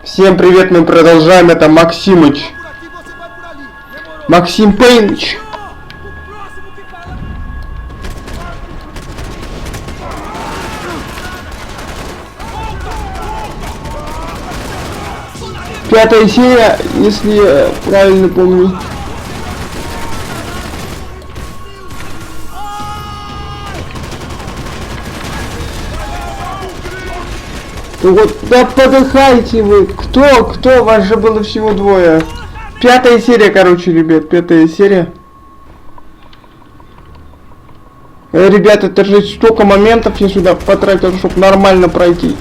Всем привет, мы продолжаем, это Максимыч. Максим Пейныч. Пятая серия, если я правильно помню. Вот, да подыхайте вы. Кто? Вас же было всего двое. Пятая серия, короче, ребят, пятая серия. Ребята, это же столько моментов я сюда потратил, чтобы нормально пройти.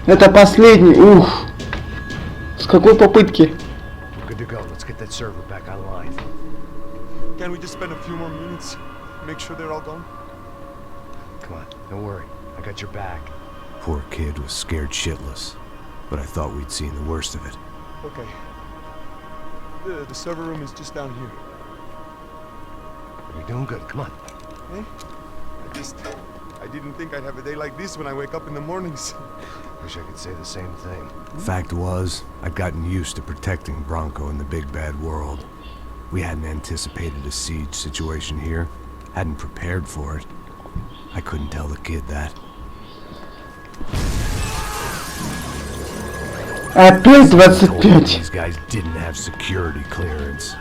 Это последний. Ух. С какой попытки? Can we just spend a few more minutes? Make sure they're all gone? Come on, don't worry. I got your back. Poor kid was scared shitless, but I thought we'd seen the worst of it. Okay. The server room is just down here. You're doing good. Come on. Eh? I didn't think I'd have a day like this when I wake up in the mornings. Wish I could say the same thing. Fact was, I'd gotten used to protecting Bronco in the big bad world. We hadn't anticipated a siege situation here. Hadn't prepared for it. I couldn't tell the kid that. Опять 25. These guys didn't have security clearance.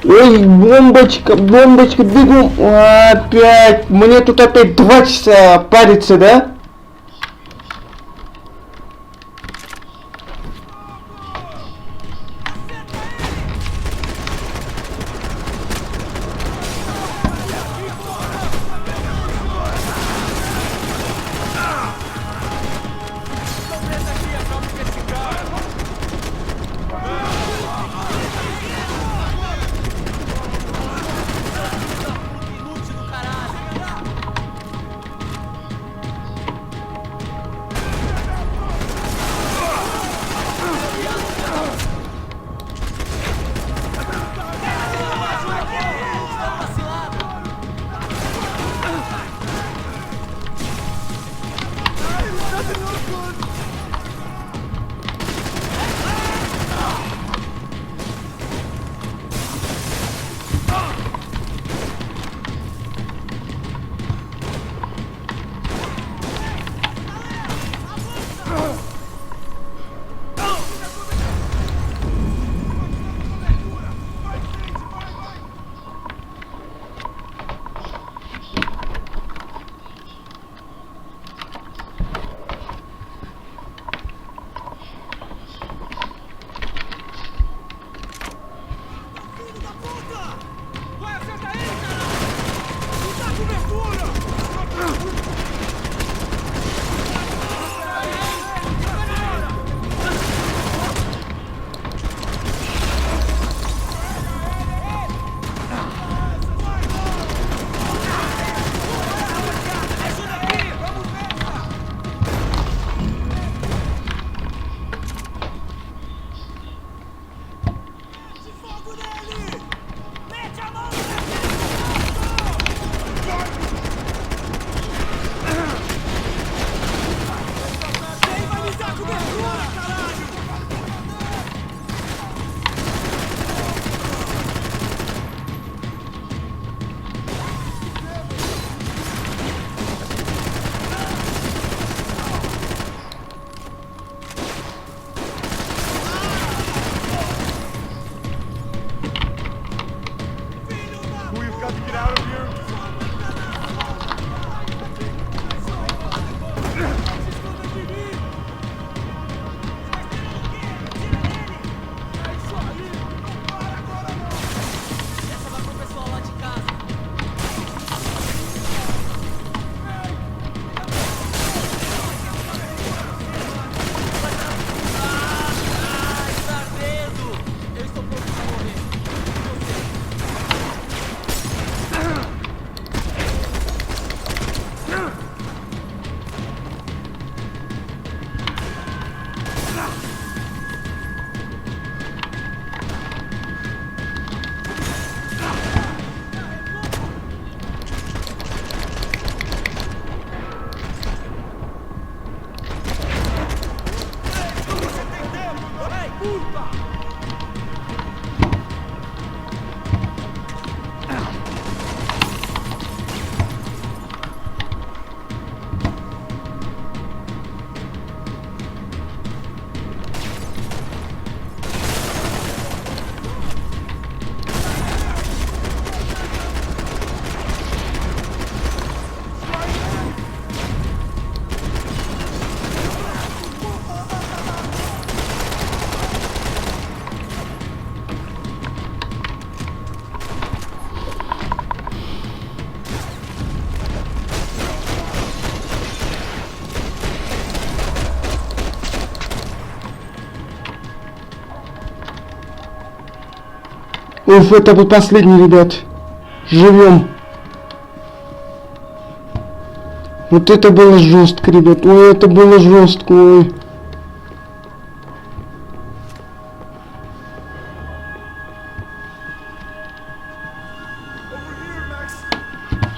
Ой, бомбочка, бегу. Опять. Мне тут опять 2 часа париться, да? Уф, это был последний, ребят. Живем. Вот это было жестко, ребят. Ой, это было жестко, ой.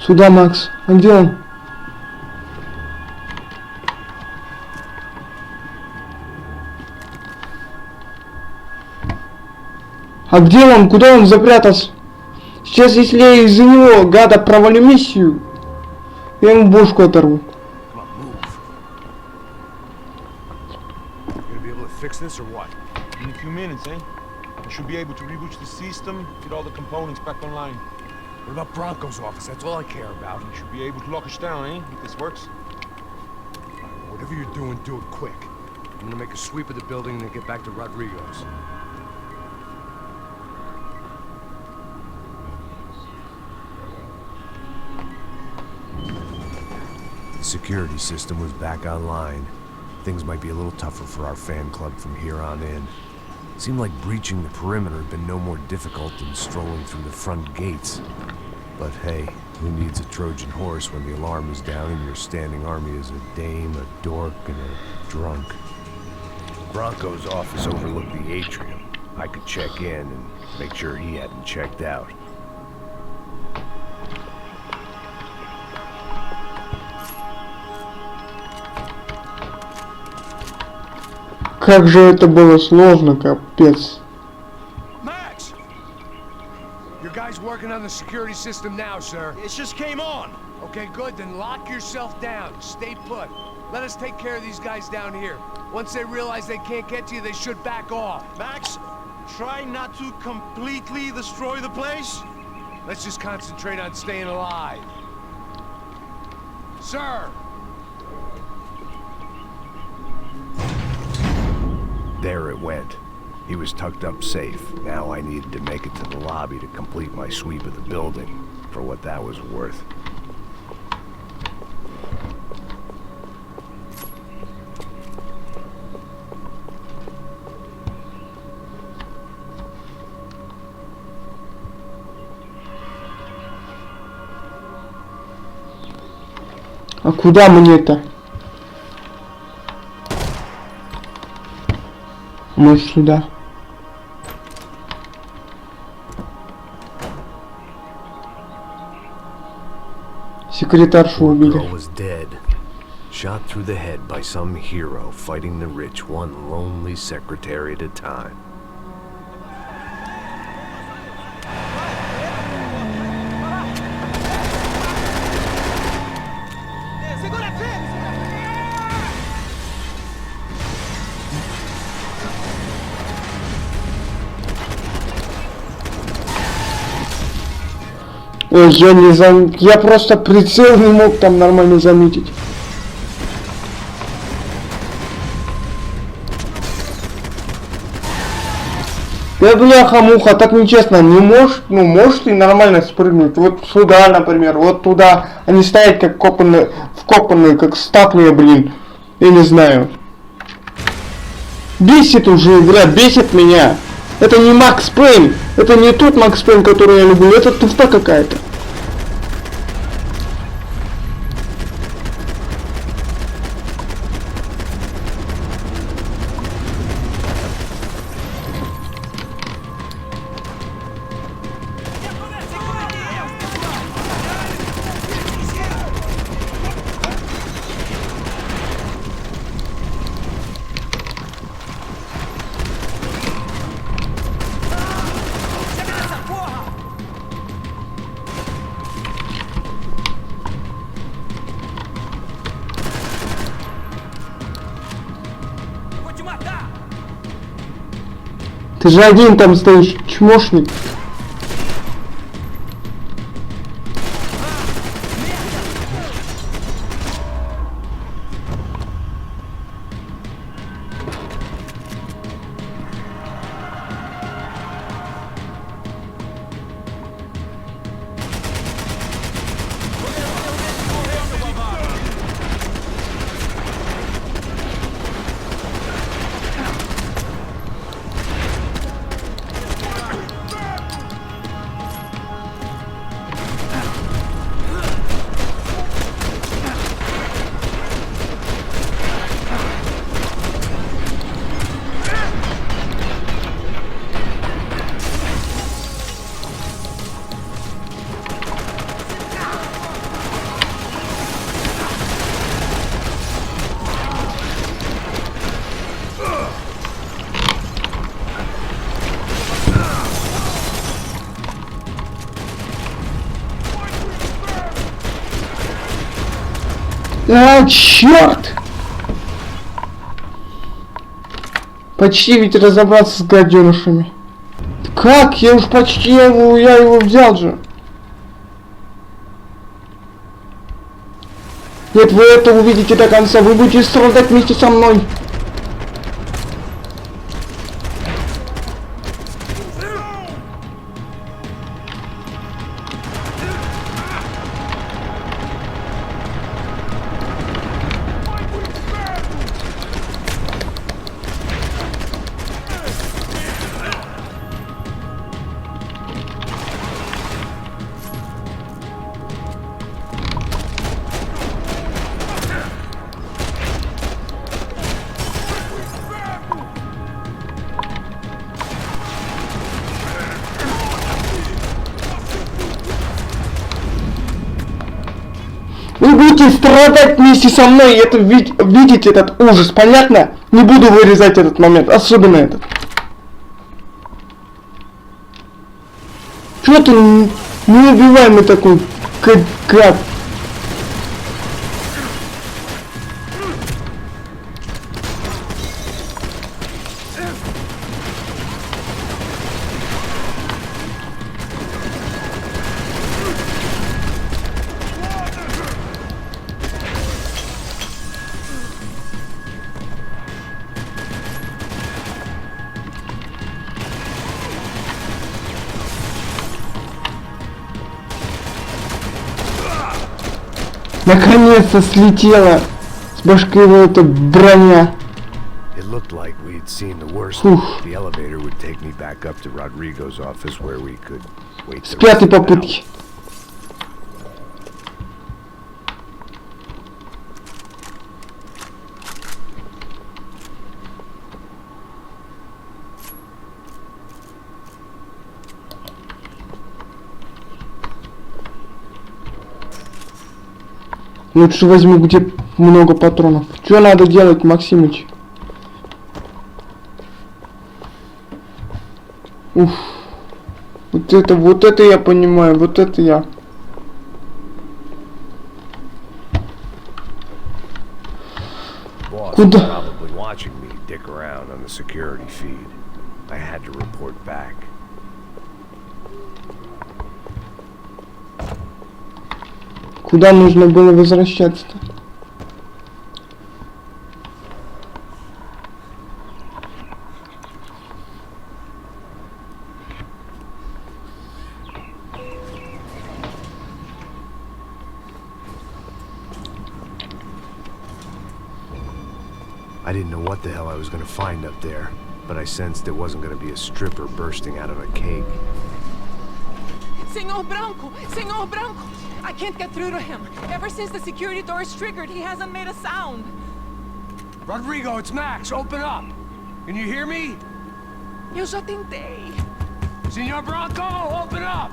Сюда, Макс. А где он? А где он? Куда он запрятался? Сейчас, если я из-за него, гада, провалю миссию, я ему бошку оторву. Fix this or what? In a few minutes, eh? We should be able to reboot the system, get all the components back online. What about Bronco's office? That's all I care about. We should be able to lock us down, eh? If this works. Whatever you're doing, do it quick. I'm gonna make a sweep of the building and then get back to Rodrigo's. The security system was back online. Things might be a little tougher for our fan club from here on in. Seemed like breaching the perimeter had been no more difficult than strolling through the front gates. But hey, who needs a Trojan horse when the alarm is down and your standing army is a dame, a dork, and a drunk? Bronco's office overlooked the atrium. I could check in and make sure he hadn't checked out. Как же это было сложно, капец. Max! Your guys working on the security system now, sir. It just came on. Okay, good. Then lock yourself down. Stay put. Let us take care of these guys down here. Once they realize they can't get to you, they should back off. Max, try not to completely destroy the place. Let's just concentrate on staying alive. Sir! There it went. He was tucked up safe. Now I needed to make it to the lobby to complete my sweep of the building, for what that was worth. А куда мне-то? Может, сюда. Секретаршу убили. Girl was dead. Shot through the head by some hero fighting the rich, one lonely secretary at a time. Ой, я просто прицел не мог там нормально заметить. Да бляха-муха, так нечестно, не можешь, ну можешь ты нормально спрыгнуть, вот сюда, например, вот туда, они стоят как вкопанные, как статуя, блин, я не знаю. Бесит уже игра, бесит меня. Это не Макс Пейн, это не тот Макс Пейн, который я люблю, это туфта какая-то. Ты же один там стоишь, чмошник. А, черт! Почти ведь разобраться с гаденышами. Как? Я уж почти его взял же. Нет, вы это увидите до конца. Вы будете страдать вместе со мной. Вы будете страдать вместе со мной, и это видеть этот ужас, понятно? Не буду вырезать этот момент, особенно этот. Чё ты неубиваемый такой, как? Наконец-то слетела с башки его эта броня. It looked like we had seen the worst. The elevator would take me back up to Rodrigo's office where we could wait. С пятой попытки. Лучше возьму, где много патронов. Что надо делать, Максимыч? Уф. Вот это я понимаю, вот это я. Куда? Куда нужно было возвращаться-то? I didn't know what the hell I was going to find up there, but I sensed it wasn't going to be a stripper bursting out of a cake. Senor Branco! Senor Branco! I can't get through to him. Ever since the security door is triggered, he hasn't made a sound. Rodrigo, it's Max. Open up. Can you hear me? Eu já tentei. Senor Branco, open up!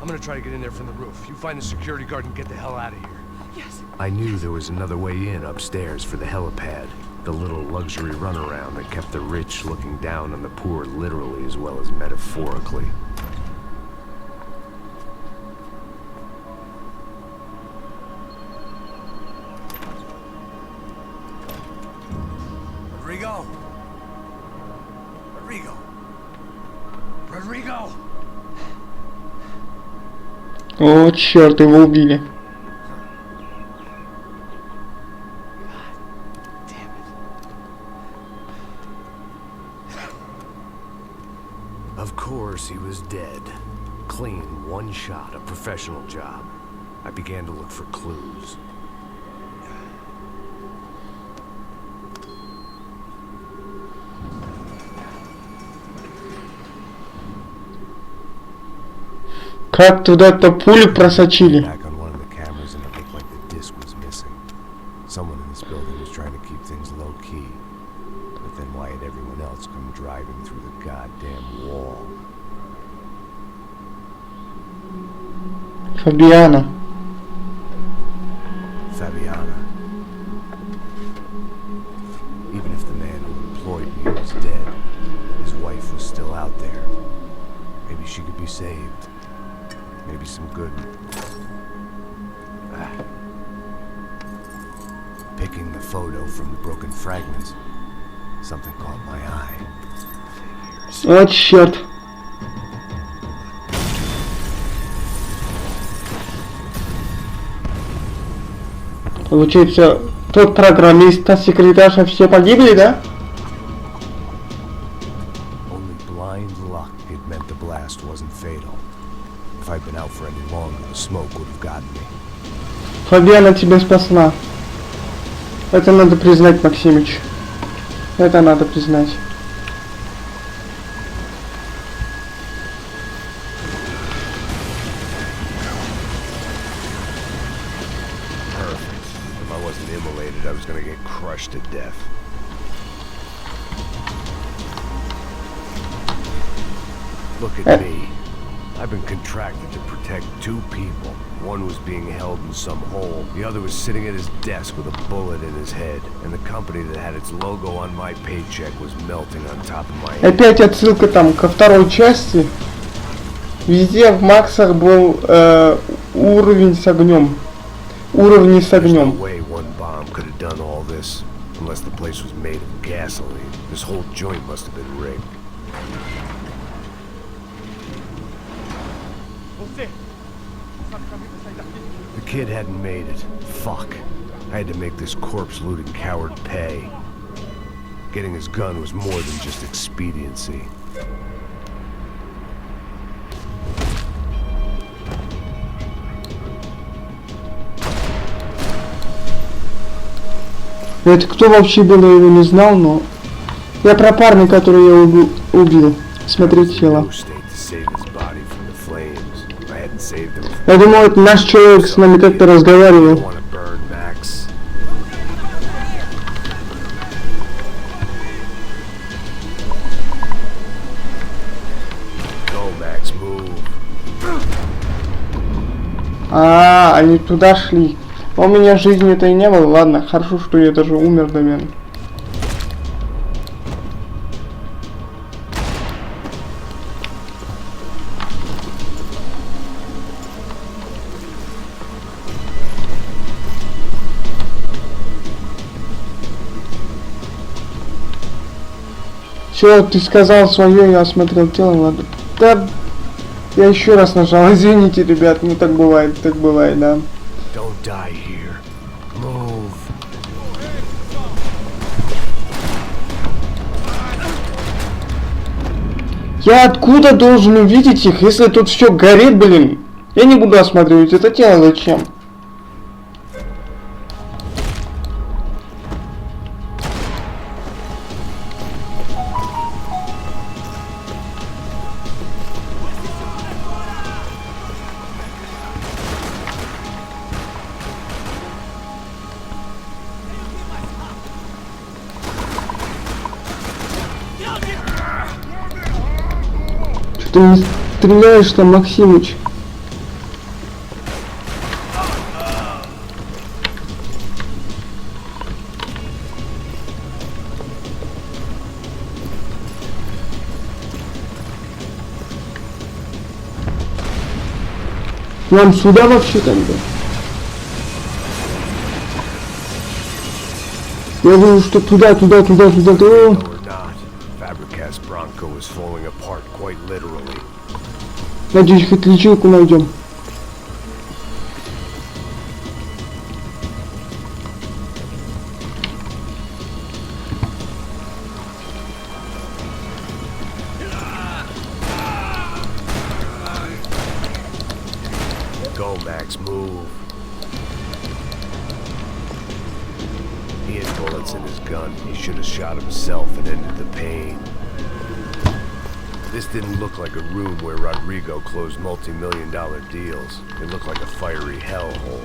I'm gonna try to get in there from the roof. You find the security guard and get the hell out of here. Yes. I knew there was another way in upstairs for the helipad. The little luxury runaround that kept the rich looking down on the poor literally as well as metaphorically. Rodrigo? Rodrigo? Rodrigo? О, черт, его убили. Of course, he was dead. Clean, one shot, a professional job. I began to look for clues. Как туда-то пули просочили? Back on one of the cameras and it looked like the disc was missing. Someone in this building was trying to keep things low key. But then why had everyone else come driving through the goddamn wall? Fabiana. Fabiana. Even if the man who employed me was dead, his wife was still out there. Maybe she could be saved. Maybe some good Picking the photo from the broken fragments, something caught my eye. О, черт. Получается, тот программист, та секретарша все погибли, да? Only blind luck it meant the blast wasn't fatal. If I'd been out for any longer, the smoke would have gotten me. Фабиана тебя спасла. Это надо признать, Максимыч. Это надо признать. Perfect. If I wasn't immolated, I was gonna get crushed to death. Look at me. I've been contracted to protect two people. One was being held in some hole. The other was sitting at his desk with a bullet in his head. And the company that had its logo on my paycheck was melting on top of my head. Опять отсылка там ко второй части. Везде в Максах был уровень с огнем. Уровни с There's no огнем. way one bomb could have done all this. Unless the place was made of gasoline. This whole joint must have been rigged. The kid hadn't made it. Fuck. I had to make this corpse-looting coward pay. Getting his gun was more than just expediency. Это кто вообще был, я его не знал, но... Я про парня, который я убил. Смотри тело. Я думал, это наш человек с нами как-то разговаривал. А, они туда шли. А у меня жизни-то и не было. Ладно, хорошо, что я даже умер, наверное. Все, ты сказал свое, я осмотрел тело, ладно. Да, я еще раз нажал, извините, ребят, ну так бывает, да. Я откуда должен увидеть их, если тут все горит, блин? Я не буду осматривать это тело, зачем? Ты не стреляешь там, Максимыч? Нам сюда вообще тогда? Я думаю, что туда. Надеюсь, хоть лечилку найдем. Go, Max, move. He had bullets in his gun. He should have shot himself and ended the pain. This didn't look like a room where Rodrigo closed multi-million-dollar deals. It looked like a fiery hellhole.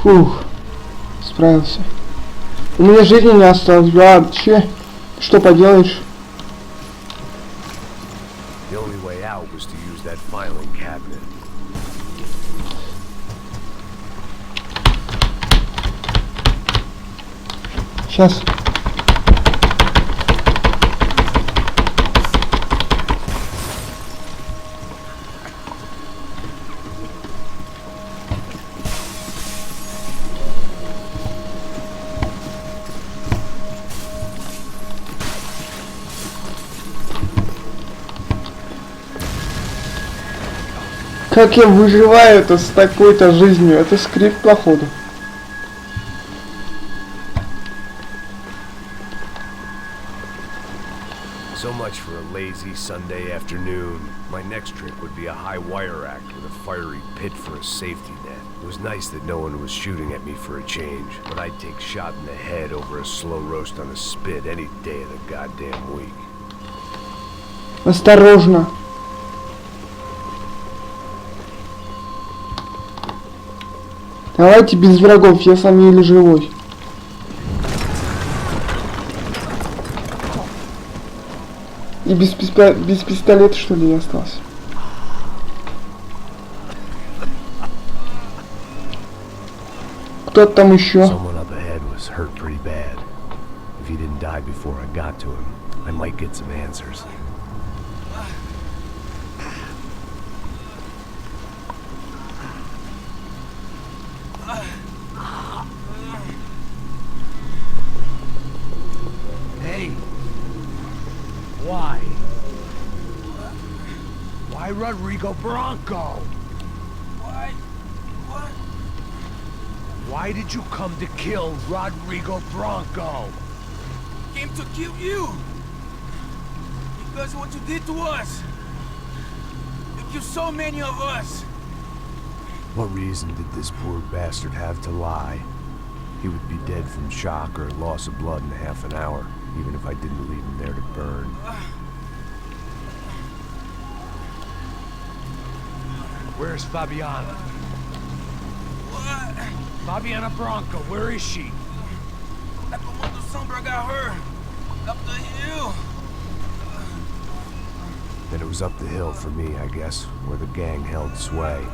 Фух. Справился. У меня жизни не осталось вообще. Что поделаешь? The only way out was to use that filing cabinet. Сейчас. Как я выживаю-то с такой-то жизнью? Это скрипт, походу. So much for a lazy Sunday afternoon. My next trick would be a high wire act with a fiery pit for a safety net. It was nice that no one was shooting at me for a change, but I'd take shot in the head over a slow roast on a spit any day of the goddamn week. Осторожно. Давайте без врагов, я сам еле живой. И без пистолета, что ли, я остался? Кто-то там еще. Someone up ahead was hurt pretty bad. If he didn't die before I got to him, I might get some answers. Hey! Why? Why Rodrigo Bronco? Why? What? Why did you come to kill Rodrigo Bronco? Came to kill you! Because of what you did to us! You killed so many of us! What reason did this poor bastard have to lie? He would be dead from shock or loss of blood in half an hour, even if I didn't leave him there to burn. Where's Fabiana? What? Fabiana Bronco, where is she? Like a month of Sombra got her! Up the hill! Then it was up the hill for me, I guess, where the gang held sway.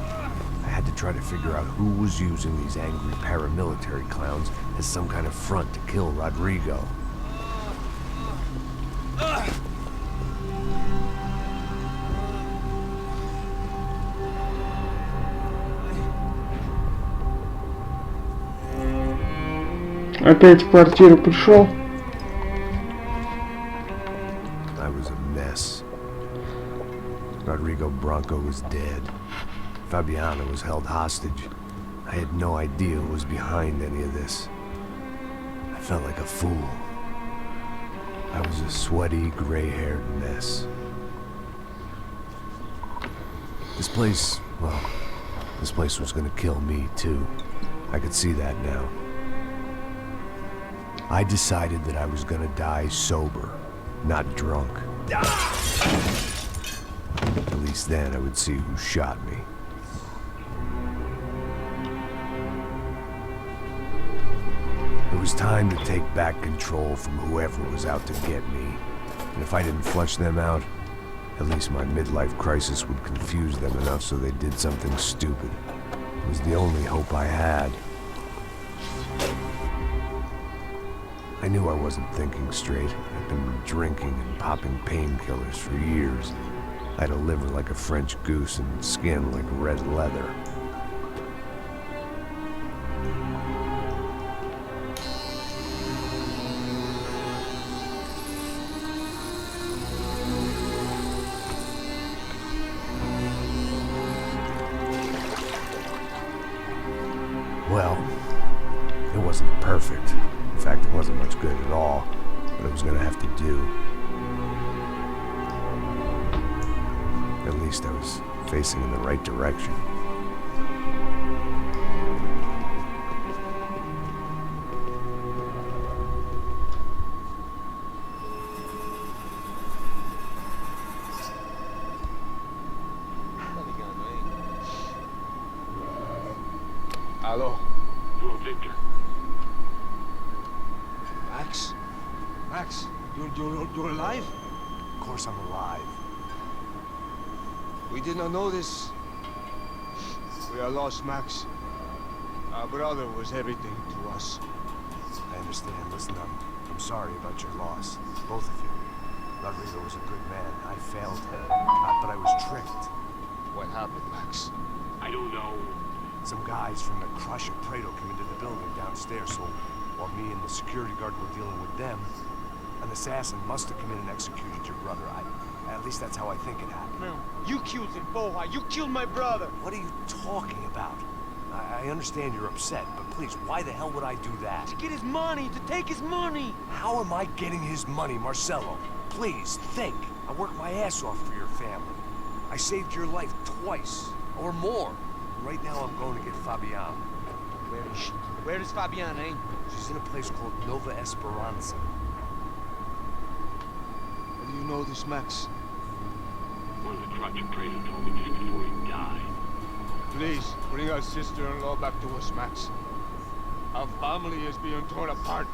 I had to try to figure out who was using these angry paramilitary clowns as some kind of front to kill Rodrigo. Опять в квартиру пришел. I was a mess. Rodrigo Bronco was dead. Fabiana was held hostage. I had no idea who was behind any of this. I felt like a fool. I was a sweaty, gray-haired mess. This place, well, this place was gonna kill me too. I could see that now. I decided that I was gonna die sober, not drunk. At least then I would see who shot me. It was time to take back control from whoever was out to get me. And if I didn't flush them out, at least my midlife crisis would confuse them enough so they did something stupid. It was the only hope I had. I knew I wasn't thinking straight. I'd been drinking and popping painkillers for years. I had a liver like a French goose and skin like red leather. Well, it wasn't perfect. In fact, it wasn't much good at all, but it was gonna have to do. At least I was facing in the right direction. Aló, You're Victor. Max? Max, you're alive? Of course I'm alive. We did not know this. We are lost, Max. Our brother was everything to us. I understand. Listen, I'm sorry about your loss. Both of you. Rodrigo was a good man. I failed him. But I was tricked. What happened, Max? I don't know. Some guys from the Crush of Prado came into the building downstairs, so while me and the security guard were dealing with them, an assassin must have come in and executed your brother. At least that's how I think it happened. No, you killed him, Boha. You killed my brother. What are you talking about? I understand you're upset, but please, why the hell would I do that? To get his money, to take his money. How am I getting his money, Marcelo? Please, think. I worked my ass off for your family. I saved your life twice, or more. Right now I'm going to get Fabiana. Where is she? Where is Fabiana, eh? She's in a place called Nova Esperanza. How do you know this, Max? One of the Crutch of Prado told me just before he died. Please, bring our sister-in-law back to us, Max. Our family is being torn apart.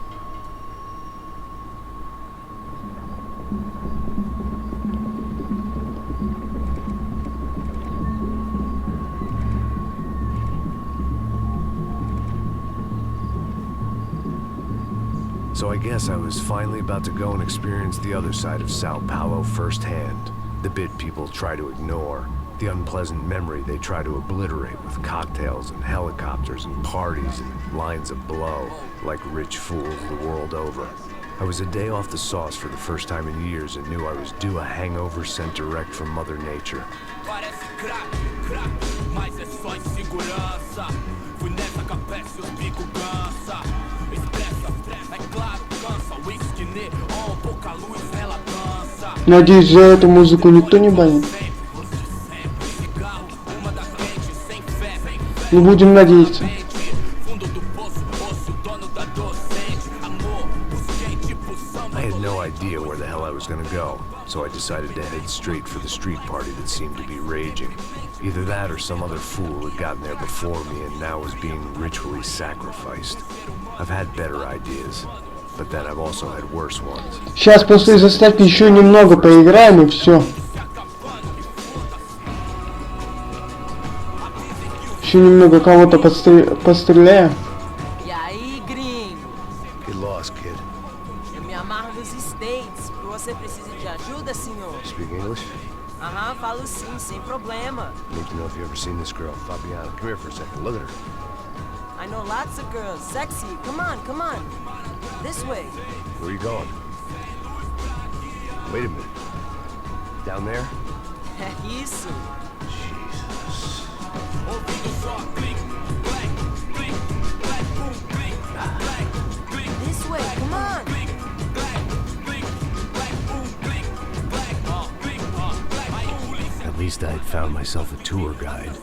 So I guess I was finally about to go and experience the other side of Sao Paulo firsthand. The bit people try to ignore. The unpleasant memory they try to obliterate with cocktails and helicopters and parties and lines of blow, like rich fools the world over. I was a day off the sauce for the first time in years and knew I was due a hangover sent direct from Mother Nature. Надеюсь, за эту музыку никто не банит. Не будем надеяться. I had no idea where the hell I was gonna go, so I decided to head straight for the street party that seemed to be raging. Either that or some other fool had gotten there before me and now was being ritually sacrificed. I've had better ideas, but then I've also had worse ones. Сейчас после заставки еще немного поиграем и все. Еще немного кого-то постреляем. E aí, gringo? Get lost, kid. Eu me amarro nos States. Você precisa de ajuda, senhor? Speak English? Aham, falo sim, sem problema. Need to know if you ever seen this girl, Fabiana. Come here for a second. Look at her. I know lots of girls. Sexy. Come on, come on. This way. Where are you going? Wait a minute. Down there? É isso. Jesus. This way, come on. At least I had found myself a tour guide.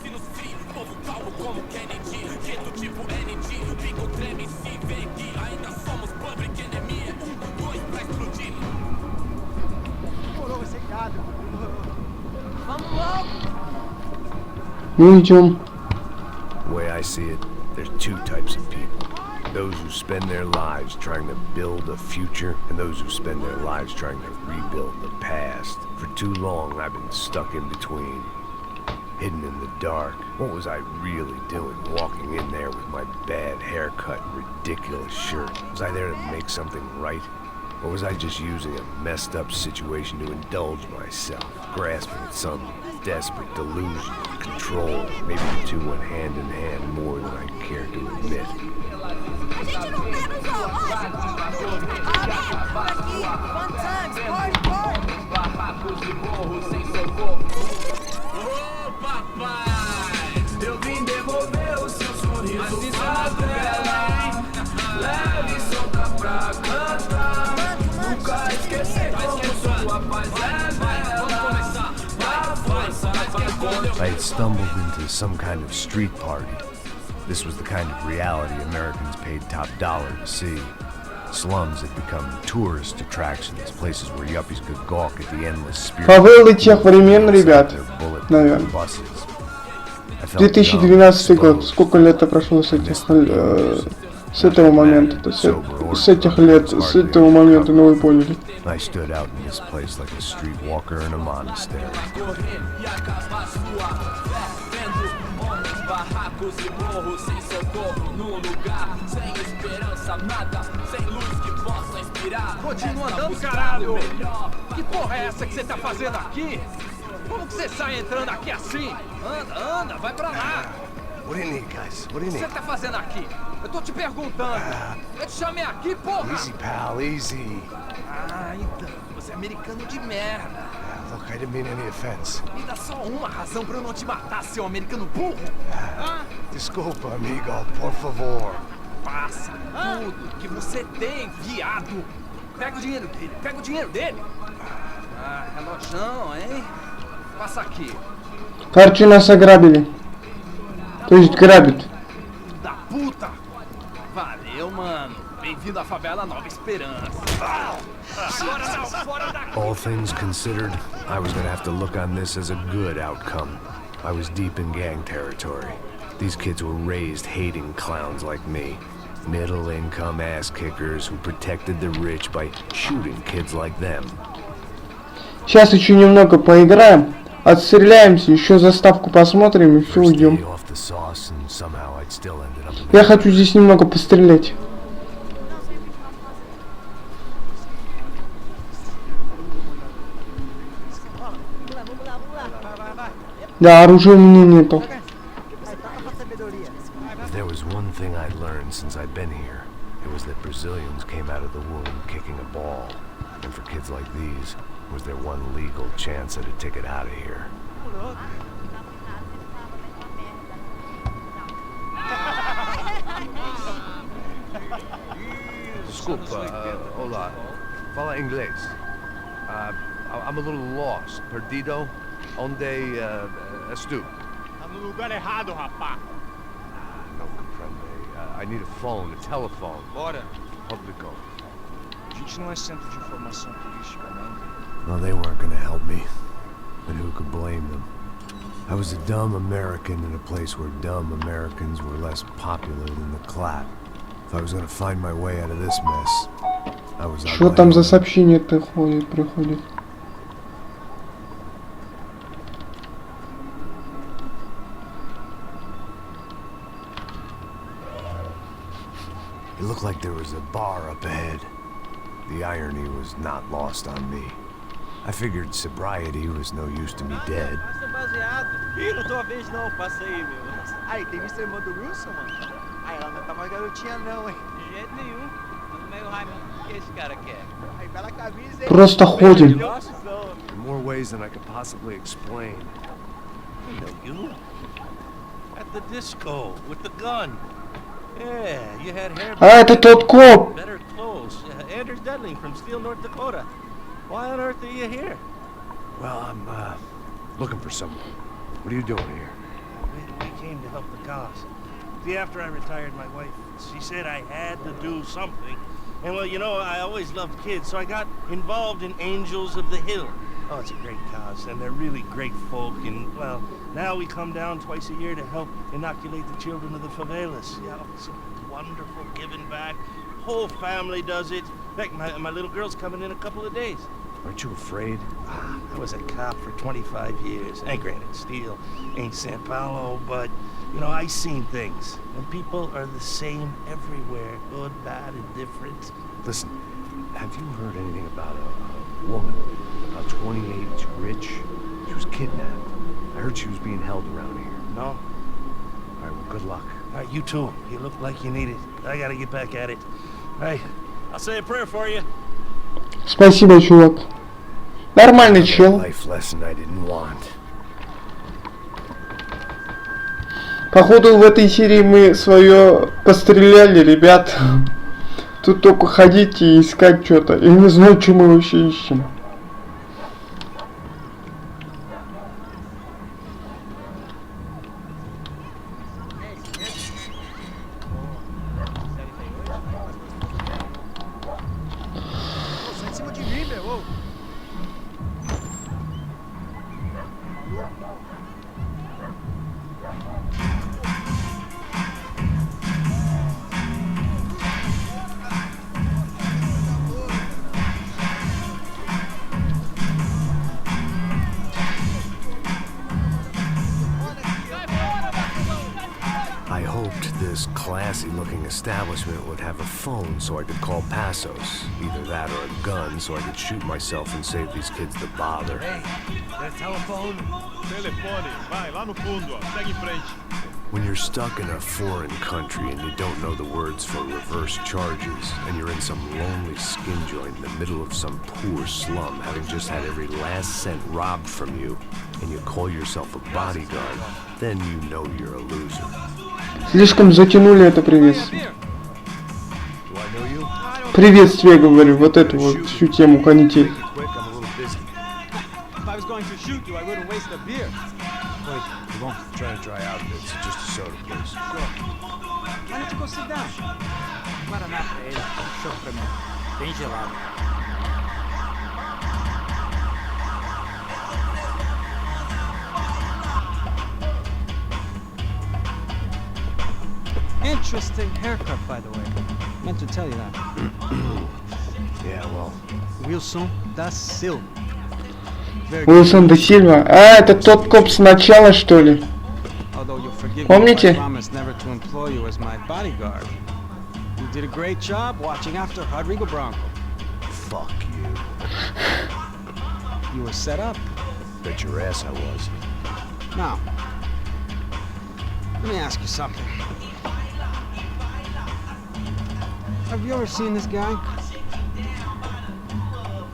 Vamos logo. Ну идем. The way I see it, there's two types of people. Those who spend their lives trying to build a future, and those who spend their lives trying to rebuild the past. For too long, I've been stuck in between. Hidden in the dark. What was I really doing walking in there with my bad haircut and ridiculous shirt? Was I there to make something right? Or was I just using a messed up situation to indulge myself, grasping at some desperate delusion of control? Maybe the two went hand in hand more than I care to admit. A gente não tá no zoológico. Aqui, fun times, party, party. Ô papai, eu vim devolver o seu sorriso pra tela. Leve e solta pra cantar. Nunca esquecer como sua paz é bela. A força I had stumbled into some kind of street party. This was the kind of reality Americans paid top dollar to see. Slums had become tourist attractions, places where yuppies could gawk at the endless spirit. Фавелы тех времен, ребят. Their bulletproof Наверное. buses. 2012 год. Сколько лет прошло с этих с этого момента, с этих лет, с этого момента, ну вы поняли. I stood out in this place like a streetwalker in a monastery. Continua andando, caralho! Que porra é essa que você tá fazendo aqui? Como que você sai entrando aqui assim? Anda, anda, vai pra lá! What do you need, guys? What do you O que need? você tá fazendo aqui? Eu tô te perguntando! Eu te chamei aqui, porra! Easy, pal, easy. Ah, então, você é americano de merda! Look, I didn't mean any offense. Me dá só uma razão pra eu não te matar, seu americano burro! Desculpa, amigo, por favor. Passa tudo que você tem, viado! Pega o dinheiro dele, pega o dinheiro dele! Ah, relojão, hein? Passa aqui. Короче, нас ограбили. То есть грабят. Da puta! Valeu, mano. Bem-vindo à favela Nova Esperança. Agora não, fora daqui! All things considered, I was gonna have to look on this as a good outcome. I was deep in gang territory. These kids were raised hating clowns like me. Middle-income ass-kickers who protected the rich by shooting kids like them. Сейчас еще немного поиграем, отстреляемся, еще заставку посмотрим и все First уйдем. day off the sauce, and somehow I'd still ended up in Я хочу здесь немного пострелять. Да, оружия у меня нету. If there was one thing I'd learned since I'd been here, it was that Brazilians came out of the womb kicking a ball. And for kids like these, was their one legal chance at a ticket out of here. Desculpa, hola. Fala inglês. I'm a little lost. Perdido? Onde és tu? Tá no lugar errado, rapá. Não comprende. I need a phone, a telephone. Bora. Publico. A gente não é centro de informação turística, não. Well, they weren't gonna help me. But who could blame them? I was a dumb American in a place where dumb Americans were less popular than the clap. If I was gonna find my way out of this mess, I was on Что my там за own. сообщение приходит? It looked like there was a bar up ahead. The irony was not lost on me. I figured sobriety was no use to me dead. Ih, não tô a vez não, passei, meu. Aí, tem Mr. Irmão do Wilson, mano? Aí, ela não tá mais garotinha não, hein? De jeito nenhum. Tudo meio Raimundo. O que esse cara quer? Aí, bela camisa, hein? Просто ходим. Gosto não. In more ways than I could possibly explain. I know you. At the disco, with the gun. Yeah, you had hair. А, это тот коп. Better clothes. Anders Dudley from Steele, North Dakota. Why on earth are you here? Well, I'm looking for someone. What are you doing here? We came to help the cause. See, after I retired, my wife, she said I had to do something. And well, you know, I always loved kids, so I got involved in Angels of the Hill. Oh, it's a great cause, and they're really great folk. And, well, now we come down twice a year to help inoculate the children of the favelas. Yeah, it's wonderful giving back. Whole family does it. In fact, my little girl's coming in a couple of days. Aren't you afraid? I was a cop for 25 years. And granted, Steele ain't San Paulo, but, you know, I seen things. And people are the same everywhere. Good, bad, indifferent. Listen, have you heard anything about a woman? About 28, she's rich. She was kidnapped. I heard she was being held around here. No? All right, well, good luck. All right, you too. You look like you need it. I gotta get back at it. All right, I'll say a prayer for you. Спасибо, чувак. Нормальный чел. Life lesson I didn't want. Походу в этой серии мы свое постреляли, ребят. Тут только ходить и искать что-то. И не знаю, что мы вообще ищем. Sai de cima de mim, meu. Ô. hoped this classy-looking establishment would have a phone so I could call Passos. Either that or a gun so I could shoot myself and save these kids the bother. Hey, that telephone? Telefone, vai, lá no fundo, ó. Segue em frente. When you're stuck in a foreign country and you don't know the words for reverse charges, and you're in some lonely skin joint in the middle of some poor slum, having just had every last cent robbed from you, and you call yourself a bodyguard, then you know you're a loser. Слишком затянули это приветствие. Приветствие, говорю, вот эту вот всю тему канитель. Come on, try to dry out a bit. So just a soda, please. Sure. Why don't you go sit down? Guaraná pra ele, chopp pra mim. Bem gelado. Interesting haircut, by the way. Meant to tell you that. Yeah, well. Wilson da Silva. Уилсон де Сильва. А, это тот коп с начала, что ли? Помните? You did a great job watching after Rodrigo Bronco. Fuck you. You were set up. Bet your ass I was. Now, let me ask you something. Have you ever seen this guy?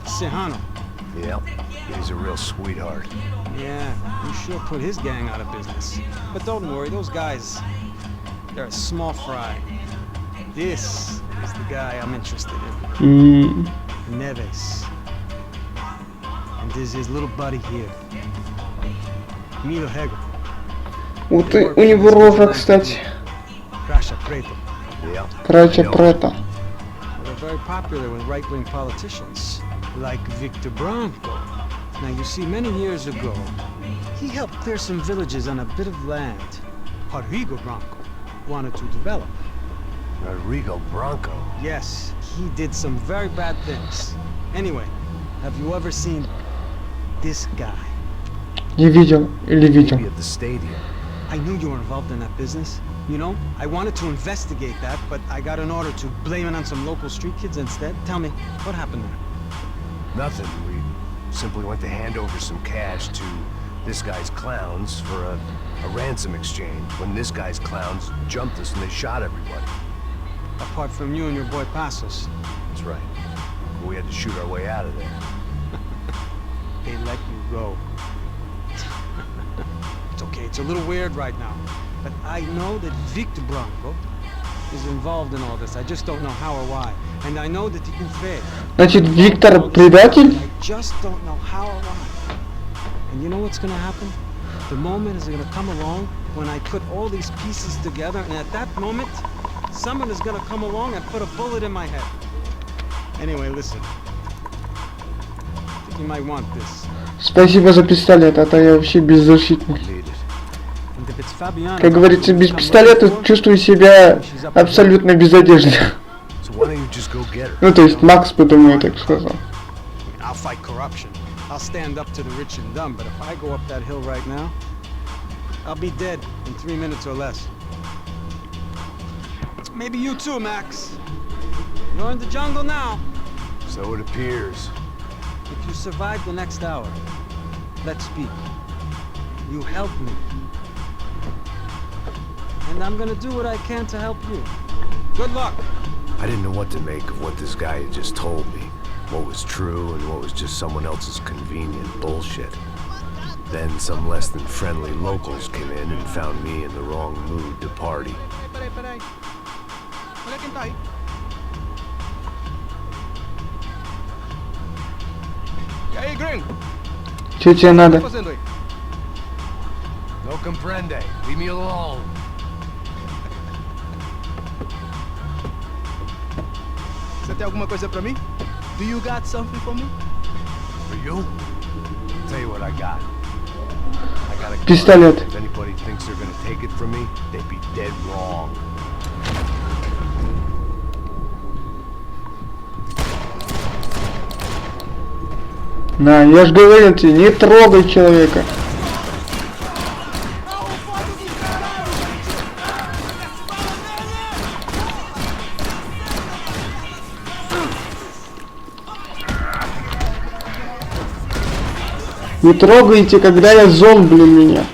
Sejano. Yep. He's a real sweetheart. Yeah, you sure put his gang out of business. But don't worry, those guys, they're a small fry. This is the guy I'm interested in. Neves. And this is his little buddy here. Milo Hego. Вот у него рожа, кстати. Крача Прето. Yeah. Крача Прето. They're very popular with right-wing politicians, like Victor Bronco. Now, you see, many years ago, he helped clear some villages on a bit of land Rodrigo Bronco wanted to develop. Rodrigo Bronco? Yes, he did some very bad things. Anyway, have you ever seen this guy? Не видел или видел? Maybe at the stadium. I knew you were involved in that business. You know, I wanted to investigate that, but I got an order to blame it on some local street kids instead. Tell me, what happened there? Nothing. We simply went to hand over some cash to this guy's clowns for a ransom exchange when this guy's clowns jumped us and they shot everybody. Apart from you and your boy Passos. That's right. We had to shoot our way out of there. They let you go. It's okay, it's a little weird right now. But I know that Victor Bronco is involved in all this. I just don't know how or why. And I know that he can fail. Значит, Виктор предатель? I just don't know how or why. And you know what's gonna happen? The moment is gonna come along when I put all these pieces together, and at that moment, someone is gonna come along and put a bullet in my head. Anyway, listen. I think you might want this. Спасибо за пистолет, а то я вообще беззащитный. Как говорится, без пистолета чувствую себя абсолютно без одежды. Ну, то есть Макс, потому я так сказал. I'll fight corruption. I'll stand up to the rich and dumb, but if I go up that hill right now, I'll be dead in 3 minutes or less. Maybe you too, Max. You're in the jungle now. So it appears. If you survive the next hour, let's speak. You help me. And I'm gonna do what I can to help you. Good luck. I didn't know what to make of what this guy had just told me. What was true and what was just someone else's convenient bullshit. Then some less than friendly locals came in and found me in the wrong mood to party. Peraí. Olha quem tá aí. E aí, gringo? Что тебе надо? O que tá fazendo aí? No comprende. Leave me alone. Você tem alguma coisa pra mim? Do you got something for me? For you? I'll tell you what I got. I got a gun. Пистолет. If anybody thinks they're gonna take it from me, they'd be dead wrong. На, я ж говорил тебе, не трогай человека. Не трогайте, когда я зол, блин, меня.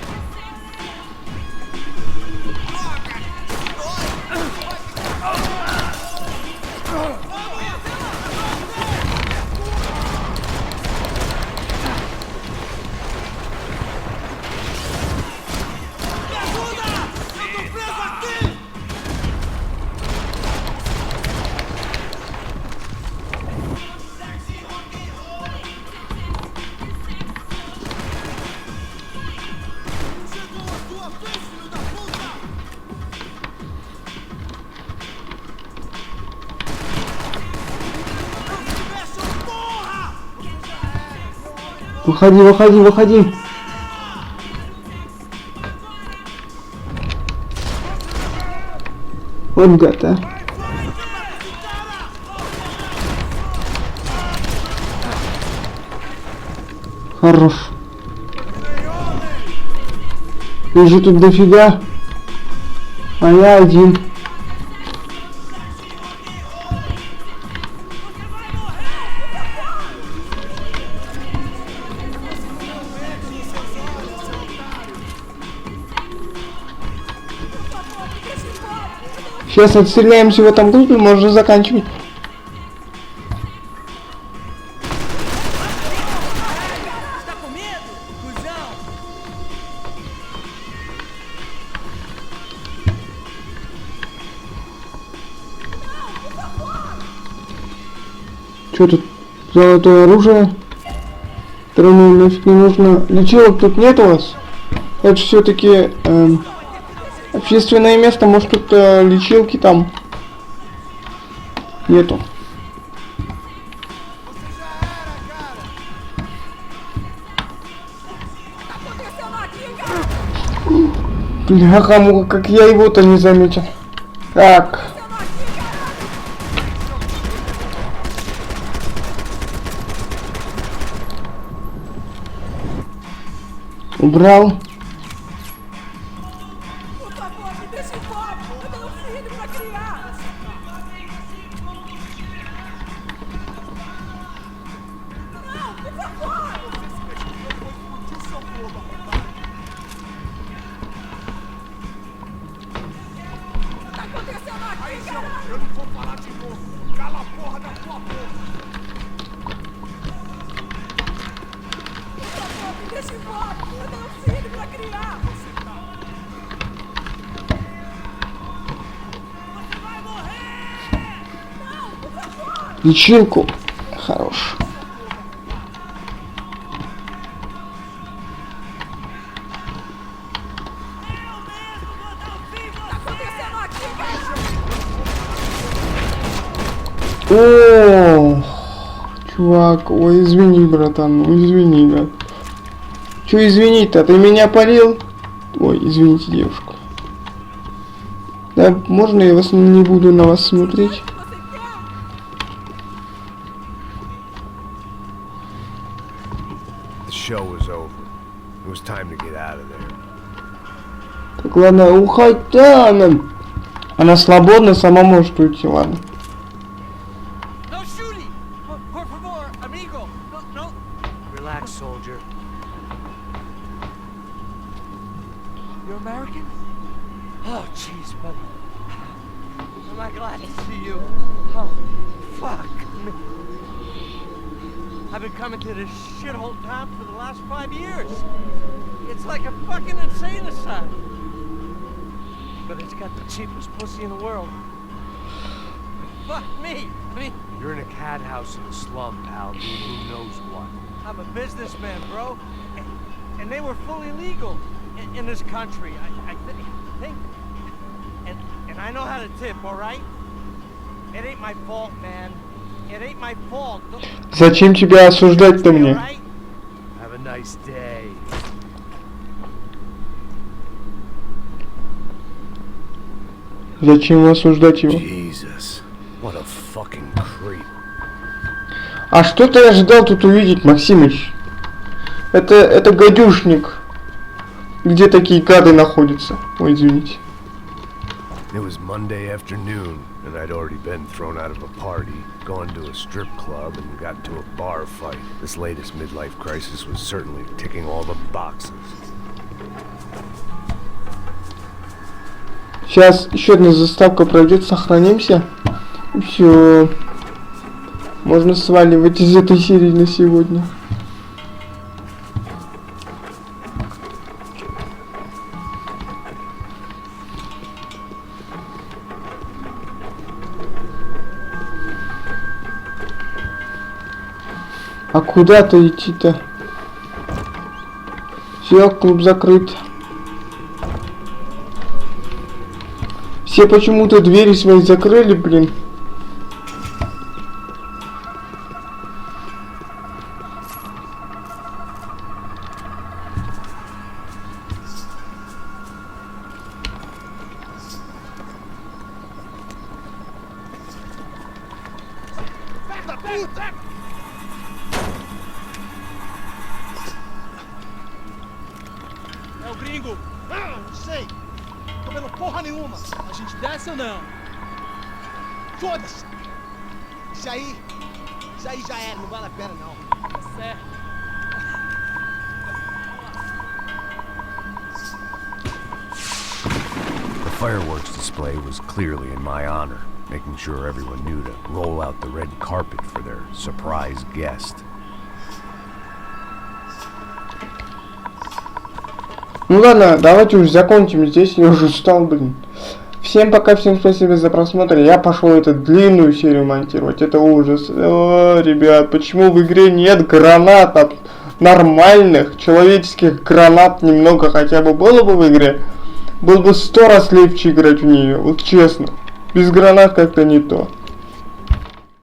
Выходи, выходи, выходи. Вот гад, а. Хорош. Ты же тут дофига. А я один. Сейчас отстреляемся в этом группе, можно заканчивать. Что тут? Золотое оружие. Второму нафиг не нужно. Лечилок тут нет у вас? Это все-таки общественное место, может тут лечилки там нету. Бляха, как я его-то не заметил. Так. Убрал. Лечилку. Хорош. О, чувак, ой, извини, братан, извини, брат. Чё извинить-то? Ты меня полил? Ой, извините, девушка. Да, можно я вас не буду на вас смотреть? Так, ладно, уходь там. Она свободна, сама может уйти, ладно. Relax, soldier. You're American? Oh, jeez, buddy. Am I glad to see you? Oh, fuck me. I've been coming to this shithole town for the last 5 years. It's like a fucking insane asylum. But it's got the cheapest pussy in the world. Fuck me. I mean, you're in a cat house in the slum, pal, doing who knows what. I'm a businessman, bro. And they were fully legal in this country. I think. And I know how to tip, all right? It ain't my fault, man. It ain't my fault. Зачем тебя осуждать-то мне? Have a nice day. Зачем осуждать его? Jesus, what a fucking creep. А что ты ожидал тут увидеть, Максимыч? Это гадюшник. Где такие гады находятся? Ой, извините. It was Monday afternoon, and I'd already been thrown out of a party, gone to a strip club, and got into a bar fight. This latest midlife crisis was certainly ticking all the boxes. Сейчас еще одна заставка пройдет, сохранимся. И все. Можно сваливать из этой серии на сегодня. А куда-то идти-то? Все, клуб закрыт. Все почему-то двери свои закрыли, блин. É o gringo! Ah, não sei! Tô vendo porra nenhuma! A gente desce ou não? Foda-se! Isso aí já era, não vale a pena não. Tá certo. The fireworks display was clearly in my honor, making sure everyone knew to roll out the red carpet for their surprise guest. Ну ладно, давайте уже закончим здесь, я уже устал, блин. Всем пока, всем спасибо за просмотр. Я пошел эту длинную серию монтировать. Это ужас. О, ребят, почему в игре нет гранат? Нормальных человеческих гранат немного хотя бы было бы в игре. Был бы 100 раз легче играть в нее, вот честно. Без гранат как-то не то.